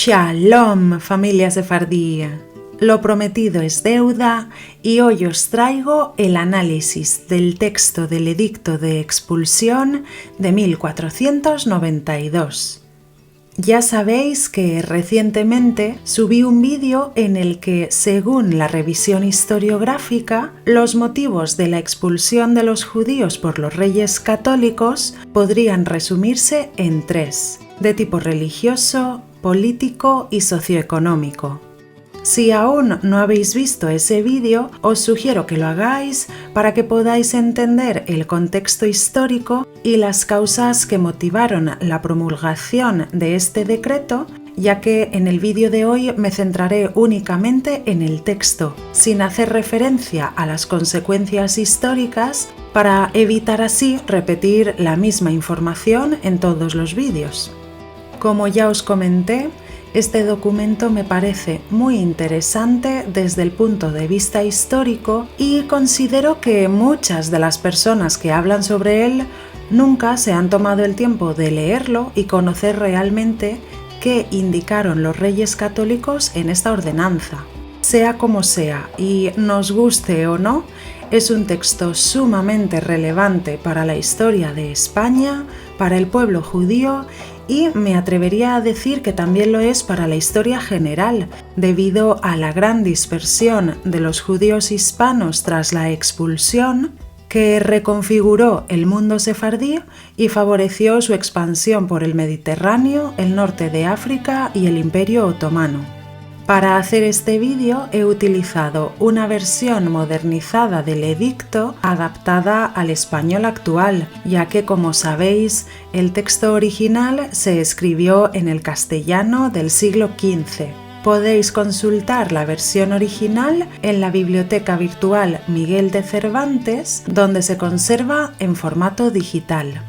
Shalom, familia sefardí. Lo prometido es deuda y hoy os traigo el análisis del texto del Edicto de Expulsión de 1492. Ya sabéis que recientemente subí un vídeo en el que, según la revisión historiográfica, los motivos de la expulsión de los judíos por los reyes católicos podrían resumirse en tres, de tipo religioso, político y socioeconómico. Si aún no habéis visto ese vídeo, os sugiero que lo hagáis para que podáis entender el contexto histórico y las causas que motivaron la promulgación de este decreto, ya que en el vídeo de hoy me centraré únicamente en el texto, sin hacer referencia a las consecuencias históricas, para evitar así repetir la misma información en todos los vídeos. Como ya os comenté, este documento me parece muy interesante desde el punto de vista histórico y considero que muchas de las personas que hablan sobre él nunca se han tomado el tiempo de leerlo y conocer realmente qué indicaron los reyes católicos en esta ordenanza. Sea como sea, y nos guste o no, es un texto sumamente relevante para la historia de España, para el pueblo judío, y me atrevería a decir que también lo es para la historia general, debido a la gran dispersión de los judíos hispanos tras la expulsión, que reconfiguró el mundo sefardí y favoreció su expansión por el Mediterráneo, el norte de África y el Imperio Otomano. Para hacer este vídeo he utilizado una versión modernizada del edicto adaptada al español actual, ya que, como sabéis, el texto original se escribió en el castellano del siglo XV. Podéis consultar la versión original en la Biblioteca Virtual Miguel de Cervantes, donde se conserva en formato digital.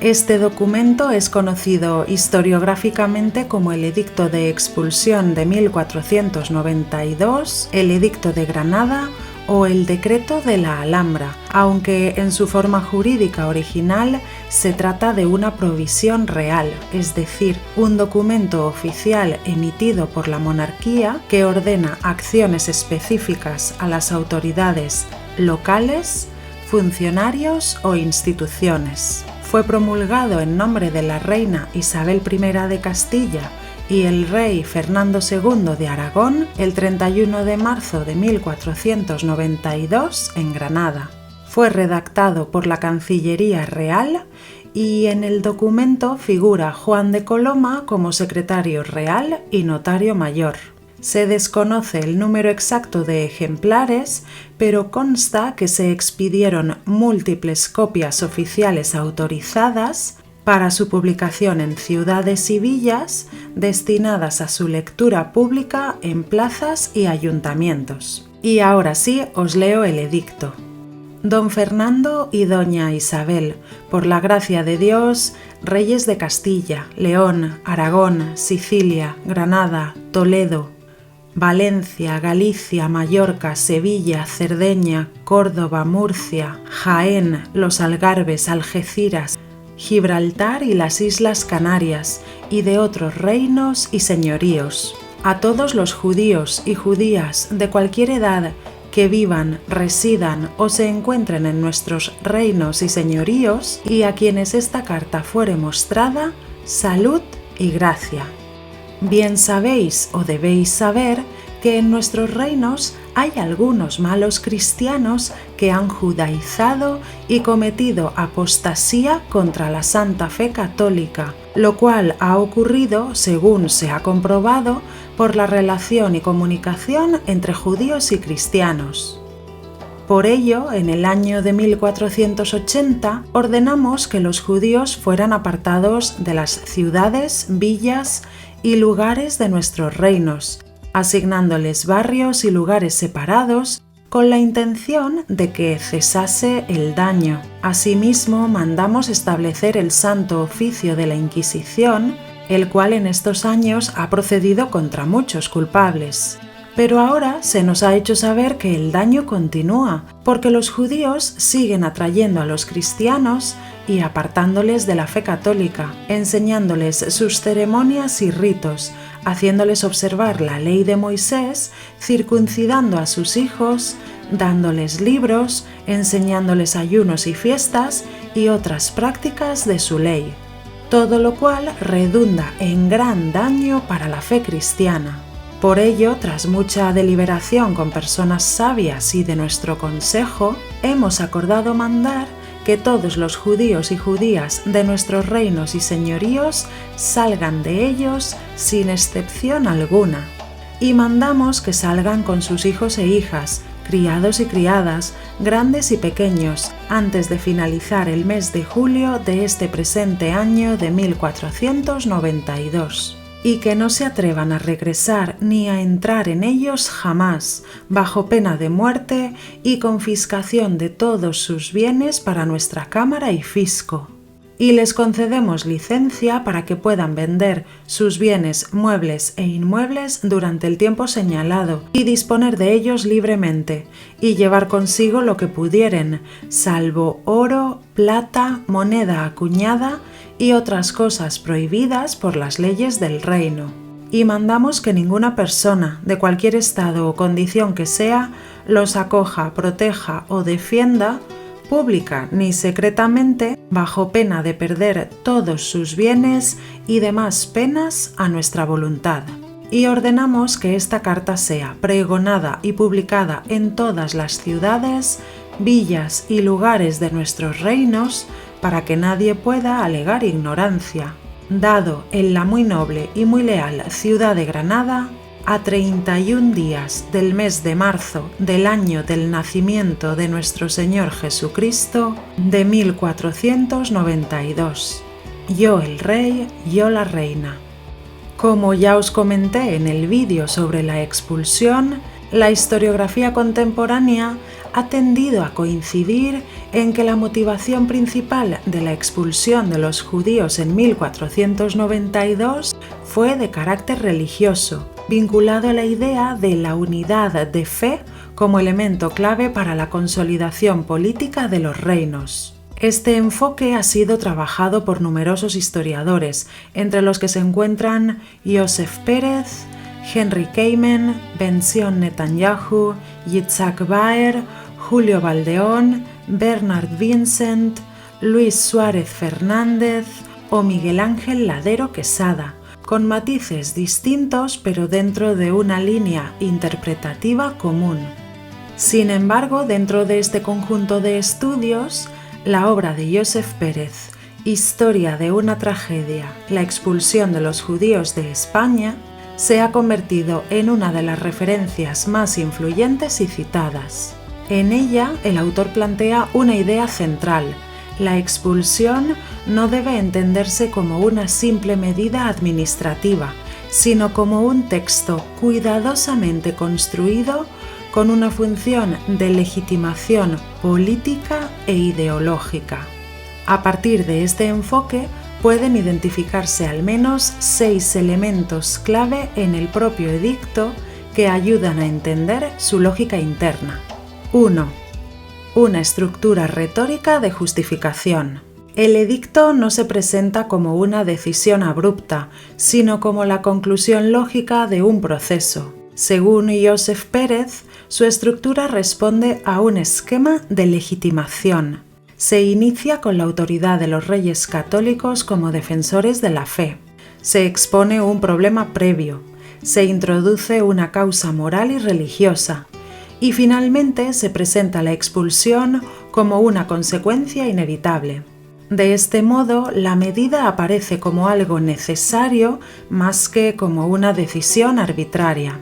Este documento es conocido historiográficamente como el Edicto de Expulsión de 1492, el Edicto de Granada o el Decreto de la Alhambra, aunque en su forma jurídica original se trata de una provisión real, es decir, un documento oficial emitido por la monarquía que ordena acciones específicas a las autoridades locales, funcionarios o instituciones. Fue promulgado en nombre de la reina Isabel I de Castilla y el rey Fernando II de Aragón el 31 de marzo de 1492 en Granada. Fue redactado por la Cancillería Real y en el documento figura Juan de Coloma como secretario real y notario mayor. Se desconoce el número exacto de ejemplares, pero consta que se expidieron múltiples copias oficiales autorizadas para su publicación en ciudades y villas destinadas a su lectura pública en plazas y ayuntamientos. Y ahora sí os leo el edicto. Don Fernando y doña Isabel, por la gracia de Dios, reyes de Castilla, León, Aragón, Sicilia, Granada, Toledo, Valencia, Galicia, Mallorca, Sevilla, Cerdeña, Córdoba, Murcia, Jaén, los Algarbes, Algeciras, Gibraltar y las Islas Canarias, y de otros reinos y señoríos. A todos los judíos y judías de cualquier edad que vivan, residan o se encuentren en nuestros reinos y señoríos, y a quienes esta carta fuere mostrada, salud y gracia. Bien sabéis o debéis saber que en nuestros reinos hay algunos malos cristianos que han judaizado y cometido apostasía contra la Santa Fe Católica, lo cual ha ocurrido, según se ha comprobado, por la relación y comunicación entre judíos y cristianos. Por ello, en el año de 1480, ordenamos que los judíos fueran apartados de las ciudades, villas y lugares de nuestros reinos, asignándoles barrios y lugares separados con la intención de que cesase el daño. Asimismo, mandamos establecer el Santo Oficio de la Inquisición, el cual en estos años ha procedido contra muchos culpables. Pero ahora se nos ha hecho saber que el daño continúa, porque los judíos siguen atrayendo a los cristianos y apartándoles de la fe católica, enseñándoles sus ceremonias y ritos, haciéndoles observar la ley de Moisés, circuncidando a sus hijos, dándoles libros, enseñándoles ayunos y fiestas y otras prácticas de su ley. Todo lo cual redunda en gran daño para la fe cristiana. Por ello, tras mucha deliberación con personas sabias y de nuestro consejo, hemos acordado mandar que todos los judíos y judías de nuestros reinos y señoríos salgan de ellos sin excepción alguna. Y mandamos que salgan con sus hijos e hijas, criados y criadas, grandes y pequeños, antes de finalizar el mes de julio de este presente año de 1492. Y que no se atrevan a regresar ni a entrar en ellos jamás, bajo pena de muerte y confiscación de todos sus bienes para nuestra Cámara y Fisco. Y les concedemos licencia para que puedan vender sus bienes muebles e inmuebles durante el tiempo señalado y disponer de ellos libremente, y llevar consigo lo que pudieren, salvo oro, plata, moneda acuñada y otras cosas prohibidas por las leyes del reino. Y mandamos que ninguna persona, de cualquier estado o condición que sea, los acoja, proteja o defienda, pública ni secretamente, bajo pena de perder todos sus bienes y demás penas a nuestra voluntad. Y ordenamos que esta carta sea pregonada y publicada en todas las ciudades, villas y lugares de nuestros reinos, para que nadie pueda alegar ignorancia, dado en la muy noble y muy leal ciudad de Granada, a 31 días del mes de marzo del año del nacimiento de nuestro Señor Jesucristo, de 1492. Yo el Rey, yo la Reina. Como ya os comenté en el vídeo sobre la expulsión, la historiografía contemporánea ha tendido a coincidir en que la motivación principal de la expulsión de los judíos en 1492 fue de carácter religioso, vinculado a la idea de la unidad de fe como elemento clave para la consolidación política de los reinos. Este enfoque ha sido trabajado por numerosos historiadores, entre los que se encuentran Yosef Pérez, Henry Kamen, Benzion Netanyahu, Yitzhak Baer, Julio Valdeón, Bernard Vincent, Luis Suárez Fernández o Miguel Ángel Ladero Quesada, con matices distintos pero dentro de una línea interpretativa común. Sin embargo, dentro de este conjunto de estudios, la obra de Yosef Pérez, Historia de una tragedia, la expulsión de los judíos de España, se ha convertido en una de las referencias más influyentes y citadas. En ella, el autor plantea una idea central: la expulsión no debe entenderse como una simple medida administrativa, sino como un texto cuidadosamente construido con una función de legitimación política e ideológica. A partir de este enfoque, pueden identificarse al menos 6 elementos clave en el propio edicto que ayudan a entender su lógica interna. 1. Una estructura retórica de justificación. El edicto no se presenta como una decisión abrupta, sino como la conclusión lógica de un proceso. Según Yosef Pérez, su estructura responde a un esquema de legitimación. Se inicia con la autoridad de los reyes católicos como defensores de la fe. Se expone un problema previo. Se introduce una causa moral y religiosa. Y finalmente se presenta la expulsión como una consecuencia inevitable. De este modo, la medida aparece como algo necesario más que como una decisión arbitraria.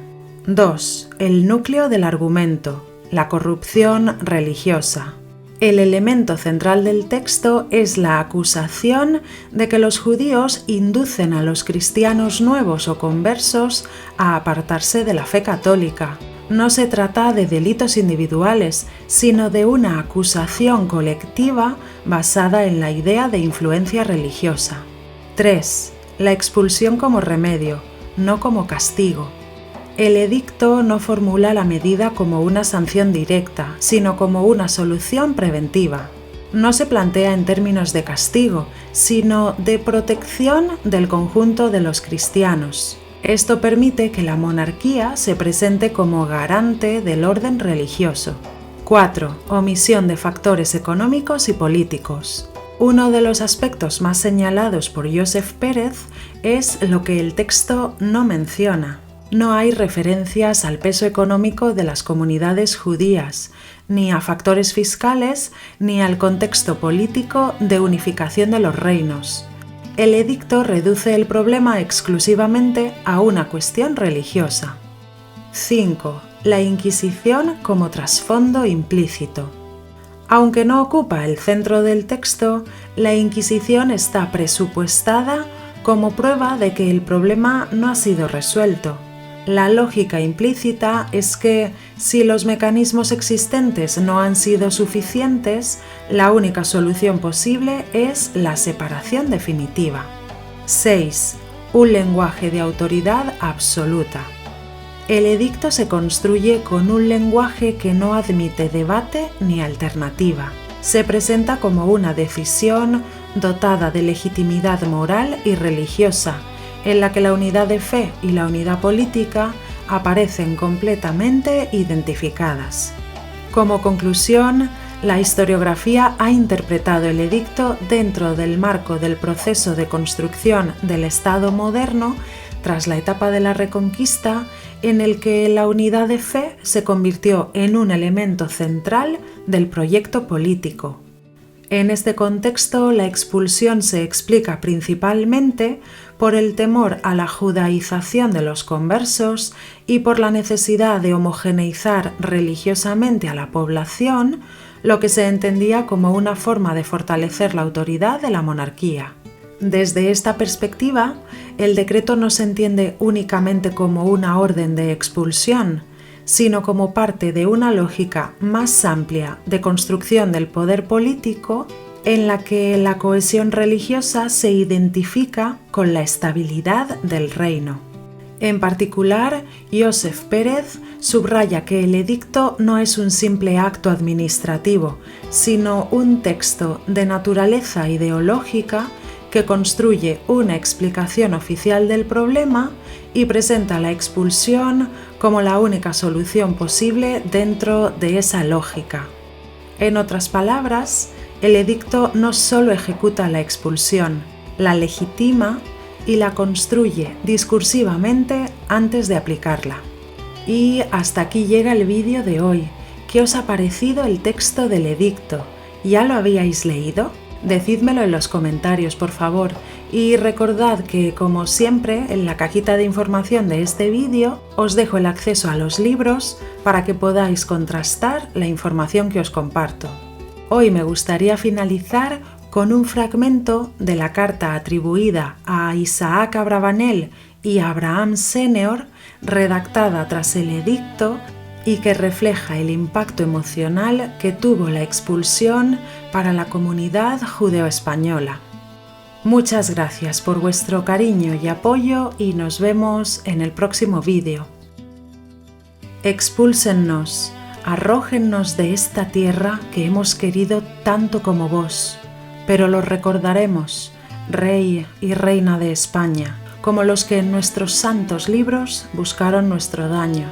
2. El núcleo del argumento: la corrupción religiosa. El elemento central del texto es la acusación de que los judíos inducen a los cristianos nuevos o conversos a apartarse de la fe católica, No se trata de delitos individuales, sino de una acusación colectiva basada en la idea de influencia religiosa. 3. La expulsión como remedio, no como castigo. El edicto no formula la medida como una sanción directa, sino como una solución preventiva. No se plantea en términos de castigo, sino de protección del conjunto de los cristianos. Esto permite que la monarquía se presente como garante del orden religioso. 4. Omisión de factores económicos y políticos. Uno de los aspectos más señalados por Josep Pérez es lo que el texto no menciona. No hay referencias al peso económico de las comunidades judías, ni a factores fiscales, ni al contexto político de unificación de los reinos. El edicto reduce el problema exclusivamente a una cuestión religiosa. 5. La Inquisición como trasfondo implícito. Aunque no ocupa el centro del texto, la Inquisición está presupuestada como prueba de que el problema no ha sido resuelto. La lógica implícita es que, si los mecanismos existentes no han sido suficientes, la única solución posible es la separación definitiva. 6. Un lenguaje de autoridad absoluta. El edicto se construye con un lenguaje que no admite debate ni alternativa. Se presenta como una decisión dotada de legitimidad moral y religiosa, en la que la unidad de fe y la unidad política aparecen completamente identificadas. Como conclusión, la historiografía ha interpretado el edicto dentro del marco del proceso de construcción del Estado moderno tras la etapa de la Reconquista, en el que la unidad de fe se convirtió en un elemento central del proyecto político. En este contexto, la expulsión se explica principalmente por el temor a la judaización de los conversos y por la necesidad de homogeneizar religiosamente a la población, lo que se entendía como una forma de fortalecer la autoridad de la monarquía. Desde esta perspectiva, el decreto no se entiende únicamente como una orden de expulsión, sino como parte de una lógica más amplia de construcción del poder político en la que la cohesión religiosa se identifica con la estabilidad del reino. En particular, Josep Pérez subraya que el edicto no es un simple acto administrativo, sino un texto de naturaleza ideológica que construye una explicación oficial del problema y presenta la expulsión como la única solución posible dentro de esa lógica. En otras palabras, el edicto no solo ejecuta la expulsión, la legitima y la construye discursivamente antes de aplicarla. Y hasta aquí llega el vídeo de hoy. ¿Qué os ha parecido el texto del edicto? ¿Ya lo habíais leído? Decídmelo en los comentarios, por favor, y recordad que, como siempre, en la cajita de información de este vídeo os dejo el acceso a los libros para que podáis contrastar la información que os comparto. Hoy me gustaría finalizar con un fragmento de la carta atribuida a Isaac Abravanel y Abraham Senior, redactada tras el edicto, y que refleja el impacto emocional que tuvo la expulsión para la comunidad judeo-española. Muchas gracias por vuestro cariño y apoyo y nos vemos en el próximo vídeo. Expúlsennos, arrójennos de esta tierra que hemos querido tanto como vos, pero los recordaremos, Rey y Reina de España, como los que en nuestros santos libros buscaron nuestro daño.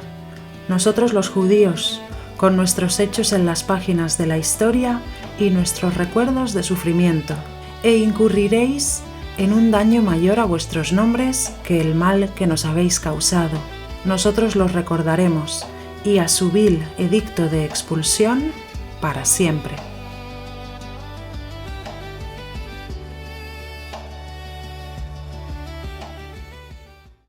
Nosotros los judíos, con nuestros hechos en las páginas de la historia y nuestros recuerdos de sufrimiento, e incurriréis en un daño mayor a vuestros nombres que el mal que nos habéis causado. Nosotros los recordaremos, y a su vil edicto de expulsión para siempre.